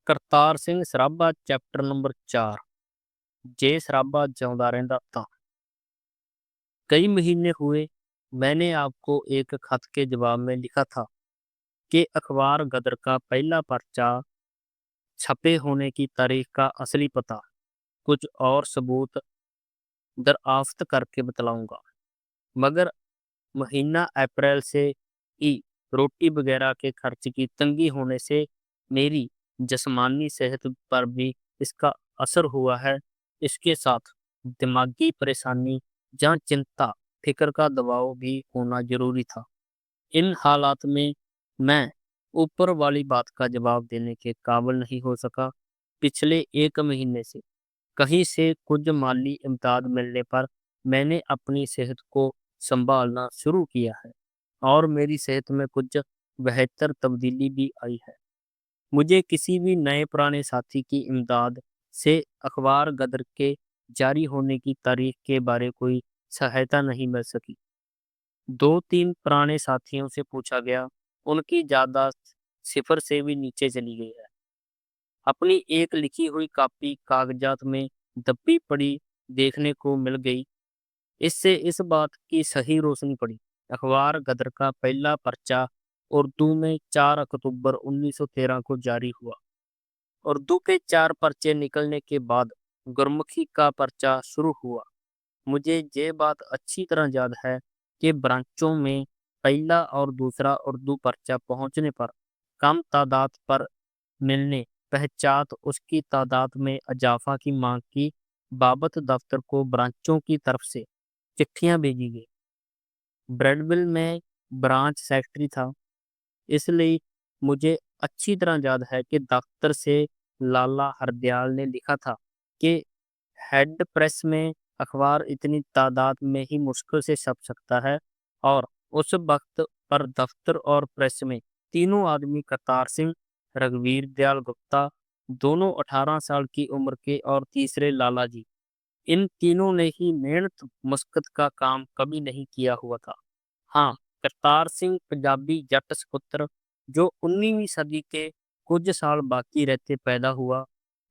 Kartar Singh Sarabha ਚੈप्टर number 4। जे सराभा जिਉਂਦਾ ਰਹਿੰਦਾ ਤਾਂ। कई महीने हुए मैंने आपको एक खत के जवाब में लिखा था कि अखबार गदर का पहला पर्चा छपे होने की तारीख का असली पता कुछ और सबूत दरआफ्त करके बतलाऊंगा, मगर महीना अप्रैल से ही रोटी वगैरह के खर्च की तंगी होने से मेरी जिस्मानी सेहत पर भी इसका असर हुआ है। इसके साथ दिमागी परेशानी या चिंता फिक्र का दबाव भी होना जरूरी था। इन हालात में मैं ऊपर वाली बात का जवाब देने के काबिल नहीं हो सका। पिछले 1 महीने से कहीं से कुछ माली इमदाद मिलने पर मैंने अपनी सेहत को संभालना शुरू किया है और मेरी सेहत में कुछ बेहतर तब्दीली भी आई है। मुझे किसी भी नए पुराने साथी की इमदाद से अखबार गदर के जारी होने की तारीख के बारे कोई सहायता नहीं मिल सकी। 2-3 पुराने साथियों से पूछा गया, उनकी याददाश्त सिफर से भी नीचे चली गई है। अपनी एक लिखी हुई कॉपी कागजात में दबी पड़ी देखने को मिल गई। इससे इस बात की सही रोशनी पड़ी। अखबार गदर का पहला पर्चा उर्दू में 4 अक्टूबर 1913 को जारी हुआ। उर्दू के 4 पर्चे निकलने के बाद गुरमुखी का पर्चा शुरू हुआ। मुझे ये बात अच्छी तरह याद है कि ब्रांचों में पहला और दूसरा उर्दू पर्चा पहुंचने पर कम तादाद पर मिलने पश्चात उसकी तादाद में इजाफा की मांग की बाबत दफ्तर को ब्रांचों की तरफ से चिट्ठियां भेजी गई। ब्रेडविल में ब्रांच सेक्रेटरी था, इसलिए मुझे अच्छी तरह याद है कि दफ्तर से लाला हरदयाल ने लिखा था कि हेड प्रेस में अखबार इतनी तादाद में ही मुश्किल से छप सकता है और उस वक्त पर दफ्तर और प्रेस में तीनों आदमी करतार सिंह, रघुवीर दयाल गुप्ता, दोनों 18 साल की उम्र के, और तीसरे लाला जी, इन तीनों ने ही मेहनत मशक्कत का काम कभी नहीं किया हुआ था। हाँ, करतार सिंह पंजाबी जट सपुत्र जो 19वीं सदी के कुछ साल बाकी रहते पैदा हुआ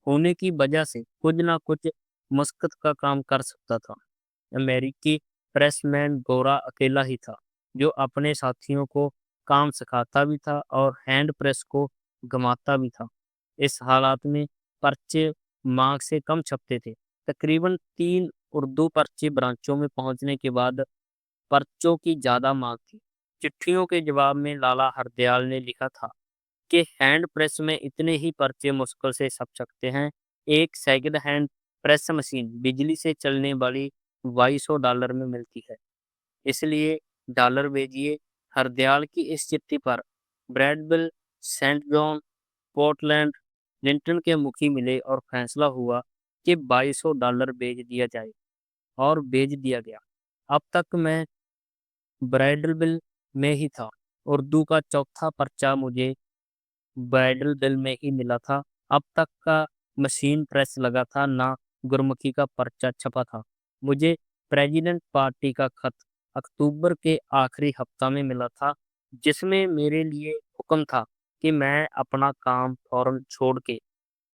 होने की वजह से कुछ ना कुछ मशक्कत का काम कर सकता था। अमेरिकी प्रेसमैन गोरा अकेला ही था जो अपने साथियों को काम सिखाता भी था और हैंड प्रेस को घुमाता भी था। इस हालात में पर्चे मांग से कम छपते थे। तकरीबन 3 उर्दू पर्चे ब्रांचों में पहुंचने के बाद पर्चों की ज्यादा मांग थी। चिट्ठियों के जवाब में लाला हरदयाल ने लिखा था कि हैंड प्रेस में इतने ही पर्चे मुश्किल से छप सकते हैं। एक सेकंड हैंड प्रेस मशीन बिजली से चलने वाली $2200 में मिलती है, इसलिए डॉलर भेजिए। हरदयाल की इस चिट्ठी पर ब्रैडविल, सेंट जॉन, पोर्टलैंड, लिंटन के मुखी मिले और फैसला हुआ कि $2200 भेज दिया जाए, और भेज दिया गया। अब तक मैं ब्राइडलविल में ही था। उर्दू का चौथा पर्चा मुझे ब्राइडलविल में ही मिला था। अब तक का मशीन प्रेस लगा था, ना गुरमुखी का पर्चा छपा था। मुझे प्रेसिडेंट पार्टी का खत अक्टूबर के आखिरी हफ्ता में मिला था, जिसमें मेरे लिए हुक्म था कि मैं अपना काम फौरन छोड़ के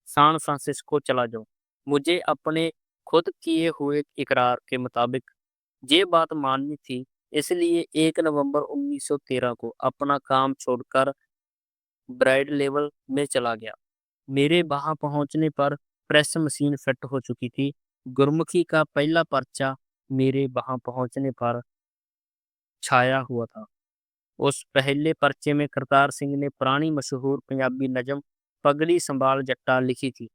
सैन फ्रांसिस्को चला जाऊं। मुझे अपने खुद किए हुए इकरार के मुताबिक ये बात माननी थी, इसलिए 1 नवंबर 1913 को अपना काम छोड़कर ब्राइड लेवल में चला गया। मेरे वहां पहुंचने पर प्रेस मशीन फिट हो चुकी थी। गुरमुखी का पहला पर्चा मेरे वहां पहुंचने पर छाया हुआ था। उस पहले पर्चे में करतार सिंह ने पुरानी मशहूर पंजाबी नज़म पगड़ी संभाल जट्टा लिखी थी।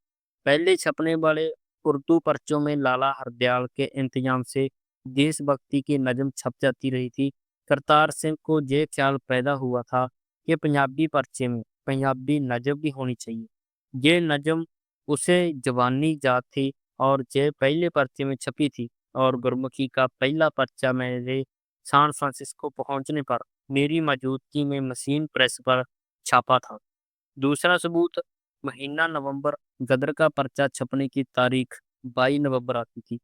पहले छपने वाले उर्दू पर्चों में लाला हरदयाल के इंतजाम से देशभक्ति की नज़म छप जाती रही थी। करतार सिंह को ये ख्याल पैदा हुआ था कि पंजाबी पर्चे में पंजाबी नज़म भी होनी चाहिए। ये नज़म उसे जवानी याद थी और ये पहले पर्चे में छपी थी, और गुरमुखी का पहला पर्चा मेरे सैन फ्रांसिस्को पहुंचने पर मेरी मौजूदगी में मशीन प्रेस पर छापा था। दूसरा सबूत, महीना नवंबर, गदर का पर्चा छपने की तारीख 22 नवंबर आती थी।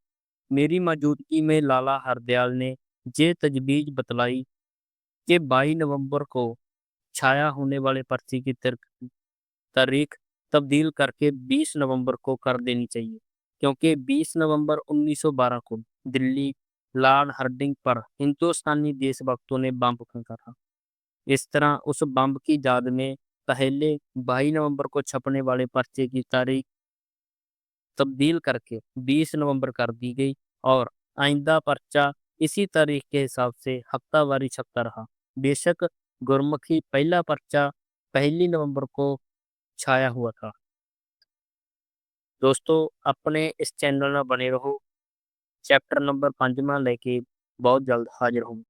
मेरी मौजूदगी में लाला हरदयाल ने ये तजवीज़ बतलाई कि 22 नवंबर को छाया होने वाले पर्चे की तारीख तब्दील करके 20 नवंबर को कर देनी चाहिए, क्योंकि 20 नवंबर 1912 को दिल्ली लॉर्ड हार्डिंग पर हिंदुस्तानी देशभक्तों ने बम फेंका था। इस तरह उस बम की याद में पहले 22 नवंबर को छपने वाले पर्चे की तारीख तब्दील करके 20 नवंबर कर दी गई और आइंदा पर्चा इसी तारीख के हिसाब से हफ्तावारी छपता रहा। बेशक गुरमुखी पहला पर्चा 1 नवंबर को छाया हुआ था। दोस्तों, अपने इस चैनल में बने रहो। चैप्टर नंबर 5वां लेके बहुत जल्द हाजिर हूँ।